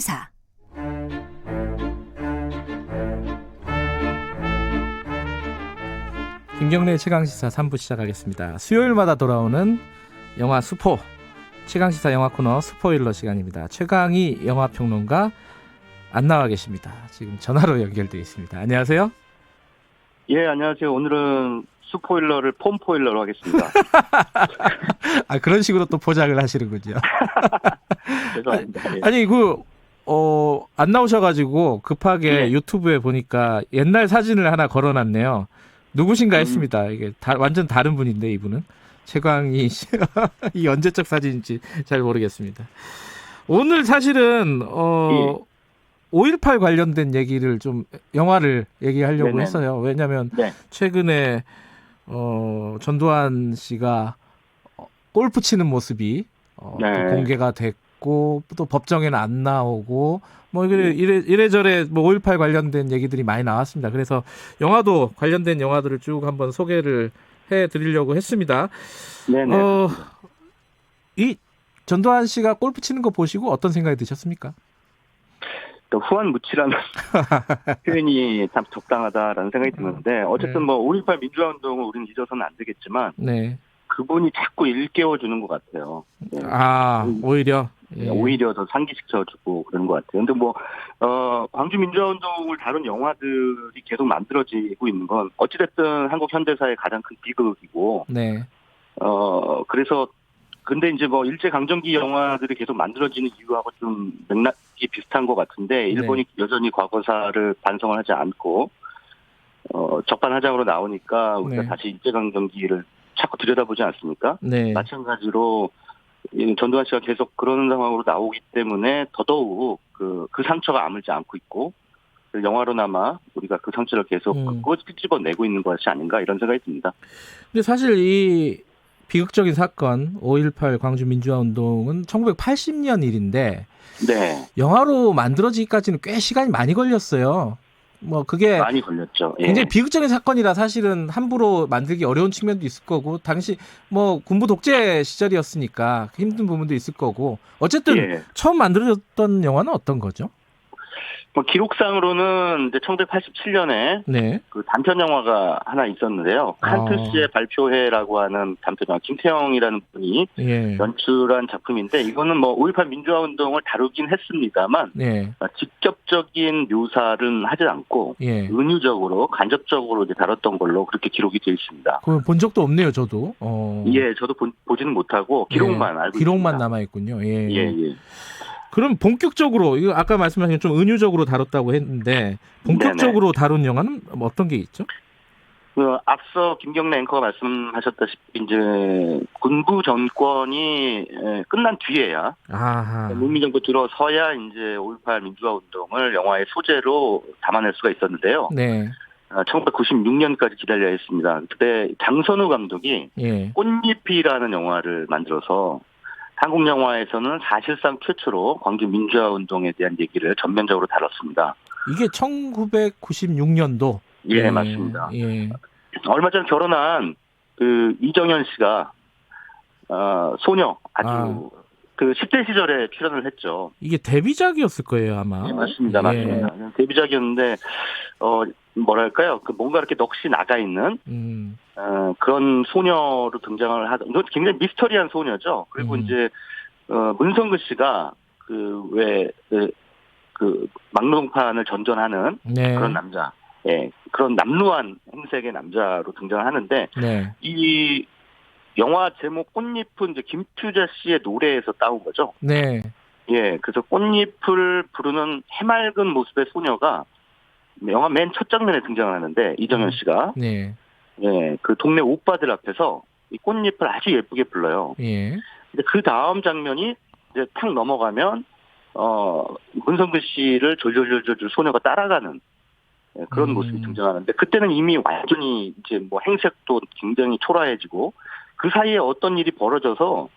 사. 김경래의 최강시사 3부 시작하겠습니다. 수요일마다 돌아오는 영화 스포 최강시사 영화 코너 스포일러 시간입니다. 최강희 영화평론가 안 나와 계십니다. 지금 전화로 연결되어 있습니다. 안녕하세요. 예, 안녕하세요. 오늘은 스포일러를 폼포일러로 하겠습니다. 아, 그런 식으로 또 포장을 하시는군요. 죄송합니다. 예. 아니 안 나오셔가지고 급하게 예. 유튜브에 보니까 옛날 사진을 하나 걸어놨네요. 누구신가 했습니다. 이게 완전 다른 분인데 이분은 최광희 씨. 이 언제적 사진인지 잘 모르겠습니다. 오늘 사실은 예. 5.18 관련된 얘기를 좀 영화를 얘기하려고 네네. 했어요. 왜냐하면 네. 최근에 전두환 씨가 골프 치는 모습이 네. 또 공개가 됐고 또 법정에는 안 나오고 뭐 이래저래 뭐 5.18 관련된 얘기들이 많이 나왔습니다. 그래서 영화도 관련된 영화들을 쭉 한번 소개를 해드리려고 했습니다. 네네. 이 전두환 씨가 골프 치는 거 보시고 어떤 생각이 드셨습니까? 또 후한무치라는 표현이 참 적당하다라는 생각이 드는데 어쨌든 뭐 5.18 민주화 운동을 우리는 잊어서는 안 되겠지만 네. 그분이 자꾸 일깨워주는 것 같아요. 네. 오히려 오히려 더 상기시켜주고 그런 것 같아요. 근데 뭐 광주 민주화 운동을 다룬 영화들이 계속 만들어지고 있는 건 어찌됐든 한국 현대사의 가장 큰 비극이고 네. 그래서 근데 이제 뭐 일제 강점기 영화들이 계속 만들어지는 이유하고 좀 맥락이 비슷한 것 같은데 일본이 여전히 과거사를 반성을 하지 않고 적반하장으로 나오니까 우리가 네. 다시 일제 강점기를 자꾸 들여다보지 않습니까? 네. 마찬가지로 전두환 씨가 계속 그런 상황으로 나오기 때문에 더더욱 그 상처가 아물지 않고 있고 영화로나마 우리가 그 상처를 계속 끄집어내고 있는 것이 아닌가 이런 생각이 듭니다. 근데 사실 이 비극적인 사건 5.18 광주 민주화 운동은 1980년 일인데 네. 영화로 만들어지기까지는 꽤 시간이 많이 걸렸어요. 뭐 그게 많이 걸렸죠. 예. 굉장히 비극적인 사건이라 사실은 함부로 만들기 어려운 측면도 있을 거고 당시 뭐 군부 독재 시절이었으니까 힘든 부분도 있을 거고 어쨌든 예. 처음 만들어졌던 영화는 어떤 거죠? 뭐 기록상으로는 이제 1987년에 네. 그 단편 영화가 하나 있었는데요. 칸트 씨의 발표회라고 하는 단편 영화, 김태형이라는 분이 예. 연출한 작품인데 이거는 뭐 5.18 민주화 운동을 다루긴 했습니다만 네. 직접적인 묘사는 하지 않고 예. 은유적으로 간접적으로 이제 다뤘던 걸로 그렇게 기록이 되어 있습니다. 그걸 본 적도 없네요, 저도. 예, 저도 보지는 못하고 기록만 알고 기록만 있습니다. 남아 있군요. 예. 예. 그럼 본격적으로 이거 아까 말씀하신 좀 은유적으로 다뤘다고 했는데 본격적으로 다룬 영화는 어떤 게 있죠? 앞서 김경래 앵커가 말씀하셨다시피 이제 군부 정권이 끝난 뒤에야 문민정부 들어서야 이제 5.18 민주화 운동을 영화의 소재로 담아낼 수가 있었는데요. 네. 1996년까지 기다려야 했습니다. 그때 장선우 감독이 예. 꽃잎이라는 영화를 만들어서 한국 영화에서는 사실상 최초로 광주 민주화 운동에 대한 얘기를 전면적으로 다뤘습니다. 이게 1996년도. 예, 맞습니다. 예. 얼마 전 결혼한 그 이정현 씨가 소녀 그 10대 시절에 출연을 했죠. 이게 데뷔작이었을 거예요, 아마. 네, 맞습니다. 데뷔작이었는데 뭐랄까요? 그 뭔가 이렇게 넋이 나가 있는 그런 소녀로 등장을 하다. 이건 굉장히 미스터리한 소녀죠. 그리고 이제 문성근 씨가 그 막노동판을 전전하는 그런 남자. 예, 그런 남루한 행색의 남자로 등장을 하는데 이 영화 제목 꽃잎은 이제 김투자 씨의 노래에서 따온 거죠. 네. 예, 그래서 꽃잎을 부르는 해맑은 모습의 소녀가 영화 맨 첫 장면에 등장을 하는데 이정현 씨가 예, 그 동네 오빠들 앞에서 이 꽃잎을 아주 예쁘게 불러요. 예. 근데 그 다음 장면이 이제 탁 넘어가면 문성근 씨를 졸졸졸졸 소녀가 따라가는 그런 모습이 등장하는데 그때는 이미 완전히 이제 뭐 행색도 굉장히 초라해지고 그 사이에 어떤 일이 벌어져서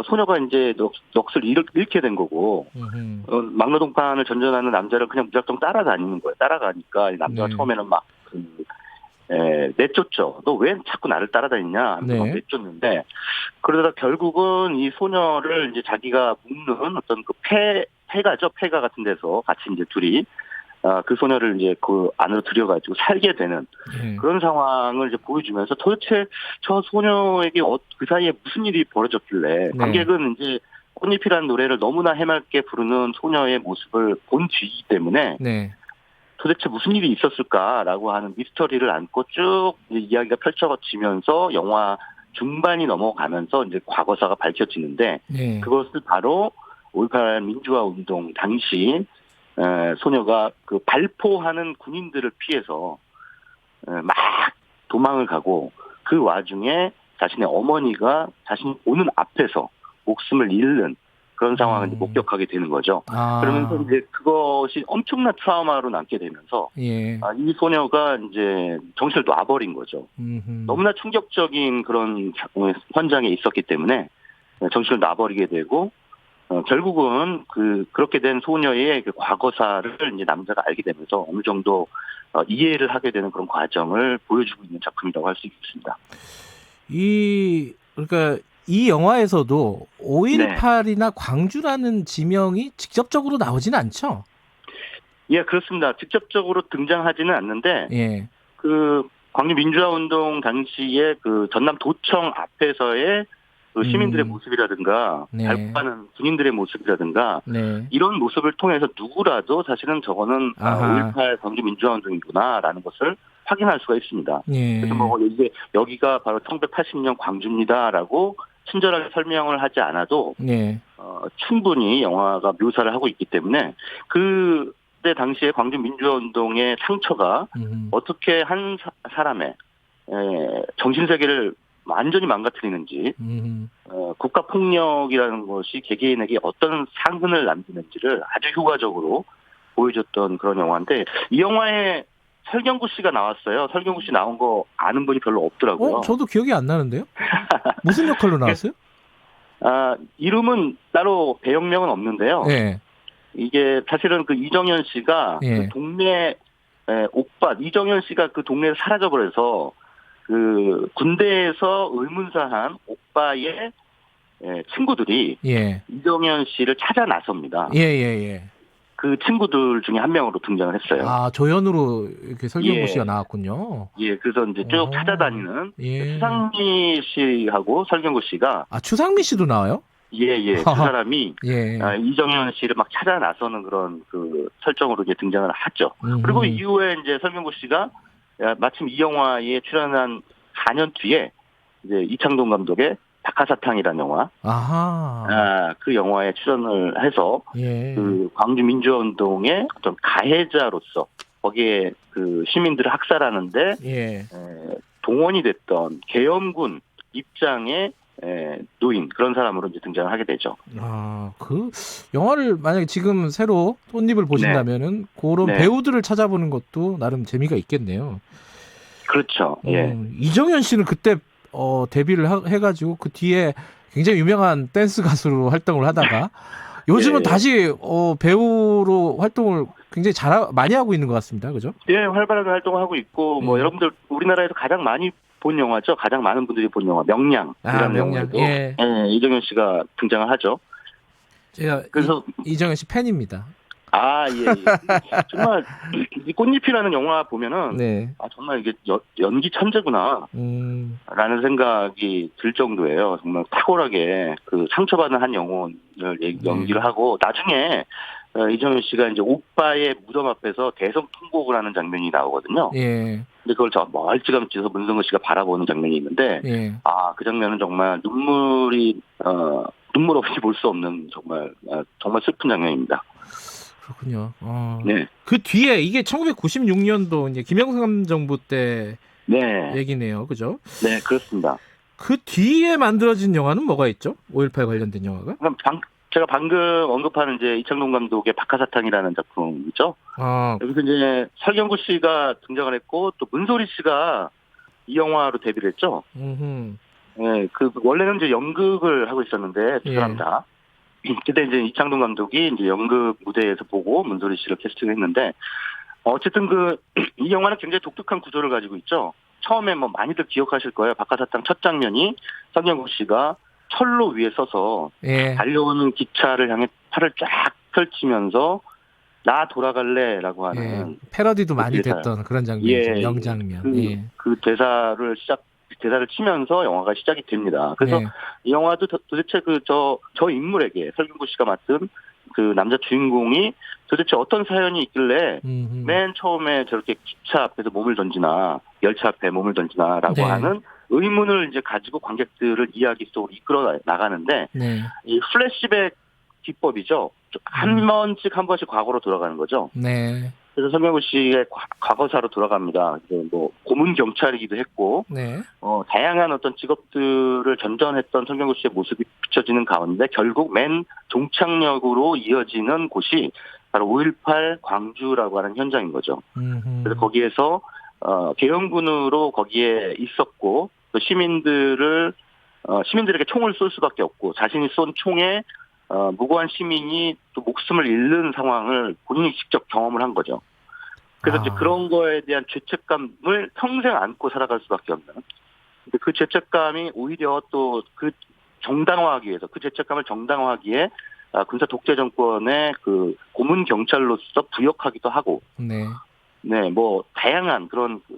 소녀가 이제 넋을 잃게 된 거고 막노동판을 전전하는 남자를 그냥 무작정 따라다니는 거예요. 따라가니까 이 남자가 처음에는 막 내쫓죠. 너 왜 자꾸 나를 따라다니냐 하면서 막 내쫓는데 그러다가 결국은 이 소녀를 이제 자기가 묶는 어떤 그 폐가죠. 폐가 같은 데서 같이 이제 둘이 그 소녀를 이제 그 안으로 들여가지고 살게 되는 예. 그런 상황을 이제 보여주면서 도대체 저 소녀에게 그 사이에 무슨 일이 벌어졌길래 네. 관객은 이제 꽃잎이라는 노래를 너무나 해맑게 부르는 소녀의 모습을 본 뒤이기 때문에 네. 도대체 무슨 일이 있었을까라고 하는 미스터리를 안고 쭉 이제 이야기가 펼쳐지면서 영화 중반이 넘어가면서 이제 과거사가 밝혀지는데 네. 그것을 바로 5.18 민주화 운동 당시 소녀가 그 발포하는 군인들을 피해서 막 도망을 가고 그 와중에 자신의 어머니가 자신이 오는 앞에서 목숨을 잃는 그런 상황을 이제 목격하게 되는 거죠. 그러면서 이제 그것이 엄청난 트라우마로 남게 되면서 예. 이 소녀가 이제 정신을 놔버린 거죠. 너무나 충격적인 그런 현장에 있었기 때문에 정신을 놔버리게 되고 결국은 그렇게 된 소녀의 그 과거사를 이제 남자가 알게 되면서 어느 정도 이해를 하게 되는 그런 과정을 보여주고 있는 작품이라고 할 수 있습니다. 그러니까 이 영화에서도 5.18이나 광주라는 지명이 직접적으로 나오지는 않죠? 예, 그렇습니다. 직접적으로 등장하지는 않는데, 예. 그 광주 민주화 운동 당시에 그 전남 도청 앞에서의 그 시민들의 모습이라든가, 네. 발포하는 군인들의 모습이라든가, 네. 이런 모습을 통해서 누구라도 사실은 저거는 아하. 5.18 광주 민주화 운동이구나라는 것을 확인할 수가 있습니다. 예. 그래서 뭐 이제 여기가 바로 1980년 광주입니다라고 친절하게 설명을 하지 않아도 예. 충분히 영화가 묘사를 하고 있기 때문에 그때 당시에 광주 민주화 운동의 상처가 어떻게 한 사람의 정신세계를 완전히 망가뜨리는지 국가 폭력이라는 것이 개개인에게 어떤 상흔을 남기는지를 아주 효과적으로 보여줬던 그런 영화인데 이 영화에 설경구 씨가 나왔어요. 설경구 씨 나온 거 아는 분이 별로 없더라고요. 저도 기억이 안 나는데요. 무슨 역할로 나왔어요? 이름은 따로 배역명은 없는데요. 예. 이게 사실은 그 이정현 씨가 예. 그 동네 오빠 이정현 씨가 그 동네에서 사라져버려서 그 군대에서 의문사한 오빠의 친구들이 예. 이정현 씨를 찾아 나섭니다. 예. 그 친구들 중에 한 명으로 등장을 했어요. 조연으로 이렇게 설경구 예. 씨가 나왔군요. 예, 그래서 이제 쭉 찾아다니는 예. 추상미 씨하고 설경구 씨가 추상미 씨도 나와요? 그 사람이 예. 이정현 씨를 막 찾아 나서는 그런 그 설정으로 이제 등장을 하죠. 그리고 이후에 이제 설경구 씨가 마침 이 영화에 출연한 4년 뒤에 이제 이창동 감독의 박하사탕이라는 영화, 그 영화에 출연을 해서 예. 그 광주 민주화 운동의 어떤 가해자로서 거기에 그 시민들을 학살하는데 예. 동원이 됐던 계엄군 입장의 노인 그런 사람으로 이제 등장을 하게 되죠. 그 영화를 만약에 지금 새로 꽃잎을 보신다면은 그런 배우들을 찾아보는 것도 나름 재미가 있겠네요. 그렇죠. 예. 이정현 씨는 그때 데뷔를 해가지고 그 뒤에 굉장히 유명한 댄스 가수로 활동을 하다가 요즘은 다시 배우로 활동을 굉장히 많이 하고 있는 것 같습니다. 그죠? 예, 활발하게 활동을 하고 있고 뭐 여러분들 우리나라에서 가장 많이 본 영화죠. 가장 많은 분들이 본 영화 명량이라는 영화에도 이정현 씨가 등장을 하죠. 제가 그래서 이정현 씨 팬입니다. 예. 정말 이 꽃잎이라는 영화 보면은 정말 이게 연기 천재구나 라는 생각이 들 정도예요. 정말 탁월하게 그 상처받은 한 영혼을 연기를 하고 나중에 이정현 씨가 이제 오빠의 무덤 앞에서 대성 통곡을 하는 장면이 나오거든요. 근데 그걸 저 멀찌감치서 문성근 씨가 바라보는 장면이 있는데 그 장면은 정말 눈물 없이 볼 수 없는 정말 슬픈 장면입니다. 그렇군요. 그 뒤에 이게 1996년도 이제 김영삼 정부 때 얘기네요. 그죠? 네, 그렇습니다. 그 뒤에 만들어진 영화는 뭐가 있죠? 5.18 관련된 영화가? 그럼 제가 방금 언급하는 이제 이창동 감독의 박하사탕이라는 작품이죠. 여기서 이제 설경구 씨가 등장을 했고 또 문소리 씨가 이 영화로 데뷔를 했죠. 원래는 이제 연극을 하고 있었는데 두 사람 다. 그때 이제 이창동 감독이 이제 연극 무대에서 보고 문소리 씨를 캐스팅했는데 어쨌든 이 영화는 굉장히 독특한 구조를 가지고 있죠. 처음에 뭐 많이들 기억하실 거예요. 박하사탕 첫 장면이 설경구 씨가 철로 위에 서서 달려오는 기차를 향해 팔을 쫙 펼치면서 나 돌아갈래라고 하는 패러디도 많이 대사. 됐던 그런 장면이죠. 명장면. 그 대사를 치면서 영화가 시작이 됩니다. 그래서 네. 이 영화도 도대체 저 인물에게 설경구 씨가 맡은 그 남자 주인공이 도대체 어떤 사연이 있길래 맨 처음에 저렇게 기차 앞에서 몸을 던지나 열차 앞에 몸을 던지나라고 네. 하는 의문을 이제 가지고 관객들을 이야기 속으로 이끌어 나가는데 네. 이 플래시백 기법이죠. 한 번씩 과거로 돌아가는 거죠. 네. 그래서 설경구 씨의 과거사로 돌아갑니다. 뭐 고문 경찰이기도 했고, 네. 다양한 어떤 직업들을 전전했던 설경구 씨의 모습이 비춰지는 가운데 결국 맨 종착역으로 이어지는 곳이 바로 5.18 광주라고 하는 현장인 거죠. 그래서 거기에서 계엄군으로 거기에 있었고, 또 시민들에게 총을 쏠 수밖에 없고, 자신이 쏜 총에 무고한 시민이 또 목숨을 잃는 상황을 본인이 직접 경험을 한 거죠. 그래서 이제 그런 거에 대한 죄책감을 평생 안고 살아갈 수밖에 없는. 근데 그 죄책감이 오히려 또 그 정당화하기 위해서 그 죄책감을 정당화하기에 군사 독재 정권의 그 고문 경찰로서 부역하기도 하고. 네, 뭐 다양한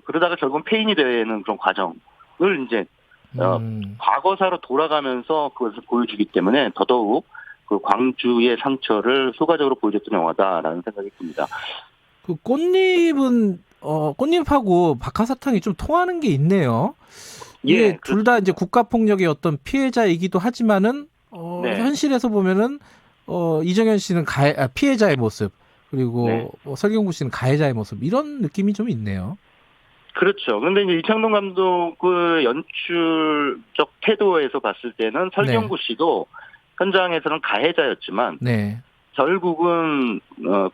그러다가 결국은 폐인이 되는 그런 과정을 이제 과거사로 돌아가면서 그것을 보여주기 때문에 더더욱 그 광주의 상처를 효과적으로 보여줬던 영화다라는 생각이 듭니다. 그 꽃잎하고 박하사탕이 좀 통하는 게 있네요. 이게 둘 다 이제 국가폭력의 어떤 피해자이기도 하지만은 현실에서 보면은 이정현 씨는 피해자의 모습 그리고 설경구 씨는 가해자의 모습 이런 느낌이 좀 있네요. 그렇죠. 근데 이제 이창동 감독의 연출적 태도에서 봤을 때는 설경구 씨도 현장에서는 가해자였지만 결국은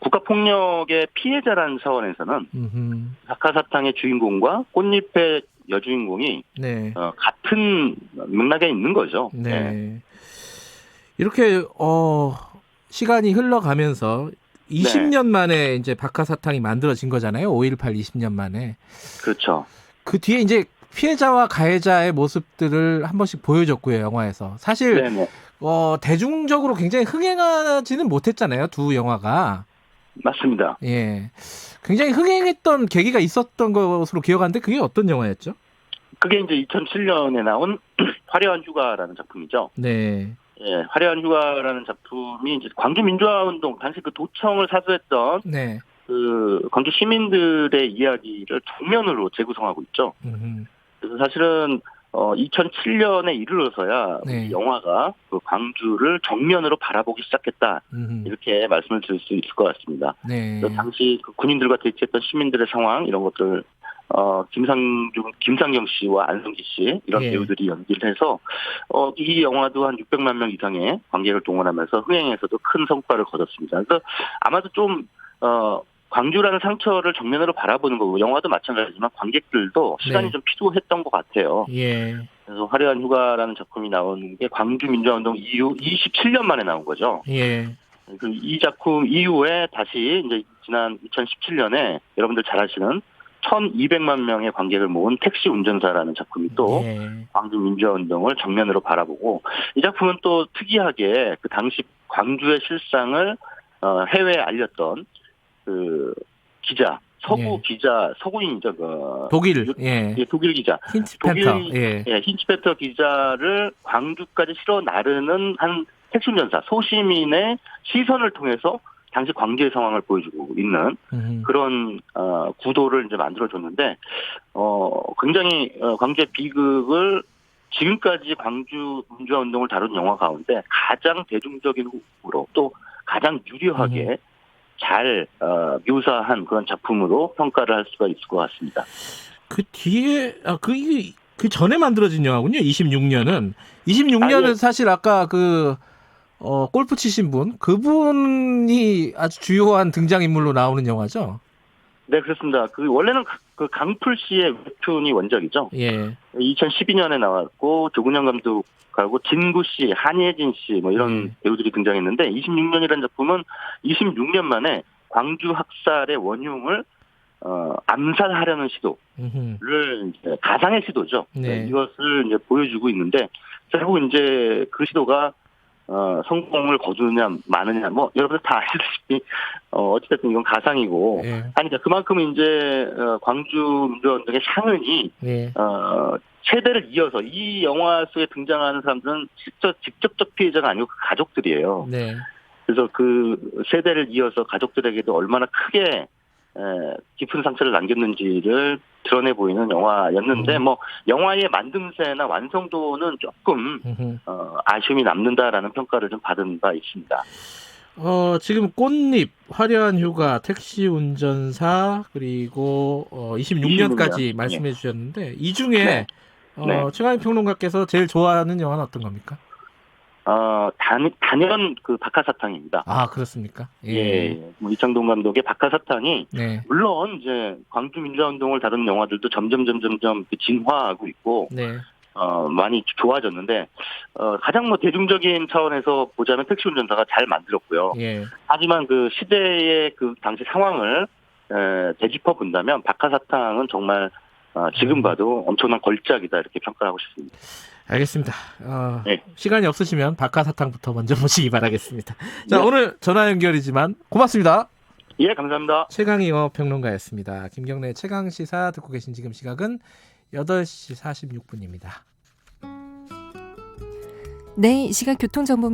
국가폭력의 피해자라는 차원에서는 박하사탕의 주인공과 꽃잎의 여주인공이 같은 맥락에 있는 거죠. 이렇게 시간이 흘러가면서 20년 만에 이제 박하사탕이 만들어진 거잖아요. 5.18 20년 만에. 그렇죠. 그 뒤에 이제 피해자와 가해자의 모습들을 한 번씩 보여줬고요, 영화에서. 사실 대중적으로 굉장히 흥행하지는 못했잖아요, 두 영화가. 맞습니다. 예, 굉장히 흥행했던 계기가 있었던 것으로 기억하는데 그게 어떤 영화였죠? 그게 이제 2007년에 나온 화려한 휴가라는 작품이죠. 네. 예, 화려한 휴가라는 작품이 이제 광주 민주화운동 당시 그 도청을 사수했던 그 광주 시민들의 이야기를 정면으로 재구성하고 있죠. 그래서 사실은 2007년에 이르러서야 이 영화가 그 광주를 정면으로 바라보기 시작했다. 이렇게 말씀을 드릴 수 있을 것 같습니다. 그래서 당시 그 군인들과 대치했던 시민들의 상황 이런 것들 김상경 씨와 안성기 씨 이런 배우들이 연기를 해서 이 영화도 한 600만 명 이상의 관객을 동원하면서 흥행에서도 큰 성과를 거뒀습니다. 그래서 아마도 좀 광주라는 상처를 정면으로 바라보는 거고 영화도 마찬가지지만 관객들도 시간이 좀 필요했던 것 같아요. 그래서 화려한 휴가라는 작품이 나온 게 광주 민주화운동 이후 27년 만에 나온 거죠. 이 작품 이후에 다시 이제 지난 2017년에 여러분들 잘 아시는 1,200만 명의 관객을 모은 택시 운전사라는 작품이 또 광주 민주화운동을 정면으로 바라보고 이 작품은 또 특이하게 그 당시 광주의 실상을 해외에 알렸던 그 기자 서구인이죠. 독일 기자 힌츠페터 기자를 광주까지 실어 나르는 한 택시 운전사 소시민의 시선을 통해서 당시 광주의 상황을 보여주고 있는 그런 구도를 이제 만들어줬는데 굉장히 광주의 비극을 지금까지 광주 민주화운동을 다룬 영화 가운데 가장 대중적인 후로 또 가장 유려하게 잘 묘사한 그런 작품으로 평가를 할 수가 있을 것 같습니다. 그 뒤에 그 전에 만들어진 영화군요. 26년은 사실 아까 골프 치신 그분이 아주 주요한 등장인물로 나오는 영화죠? 네, 그렇습니다. 원래는 그 강풀 씨의 웹툰이 원작이죠. 2012년에 나왔고, 조근현 감독하고 진구 씨, 한예진 씨, 뭐 이런 배우들이 등장했는데, 26년이라는 작품은 26년 만에 광주 학살의 원흉을, 암살하려는 시도를, 이제 가상의 시도죠. 이것을 이제 보여주고 있는데, 결국 이제 그 시도가 성공을 거두느냐 마느냐 뭐 여러분들 다 아시다시피 어찌됐든 이건 가상이고 예. 아니 그만큼 이제 광주 민주화운동의 향은이 예. 세대를 이어서 이 영화 속에 등장하는 사람들은 직접적 피해자가 아니고 그 가족들이에요. 네. 그래서 그 세대를 이어서 가족들에게도 얼마나 크게 깊은 상처를 남겼는지를 드러내 보이는 영화였는데 뭐 영화의 만듦새나 완성도는 조금 아쉬움이 남는다라는 평가를 좀 받은 바 있습니다. 지금 꽃잎, 화려한 휴가, 택시 운전사 그리고 26년까지 26년. 말씀해 주셨는데 이 중에 네. 네. 최강희 평론가께서 제일 좋아하는 영화는 어떤 겁니까? 단연 그 박하사탕입니다. 아, 그렇습니까? 예. 뭐 이창동 감독의 박하사탕이 네. 물론 이제 광주 민주화운동을 다룬 영화들도 점점 진화하고 있고 네. 많이 좋아졌는데 가장 뭐 대중적인 차원에서 보자면 택시 운전사가 잘 만들었고요. 예. 하지만 그 시대의 그 당시 상황을 되짚어 본다면 박하사탕은 정말 지금 봐도 엄청난 걸작이다 이렇게 평가하고 싶습니다. 알겠습니다. 네. 시간이 없으시면 박하사탕부터 먼저 보시기 바라겠습니다. 자, 네. 오늘 전화 연결이지만 고맙습니다. 예, 감사합니다. 최강희 영화평론가였습니다. 김경래 최강시사 듣고 계신 지금 시각은 8시 46분입니다. 네, 이 시각 교통정보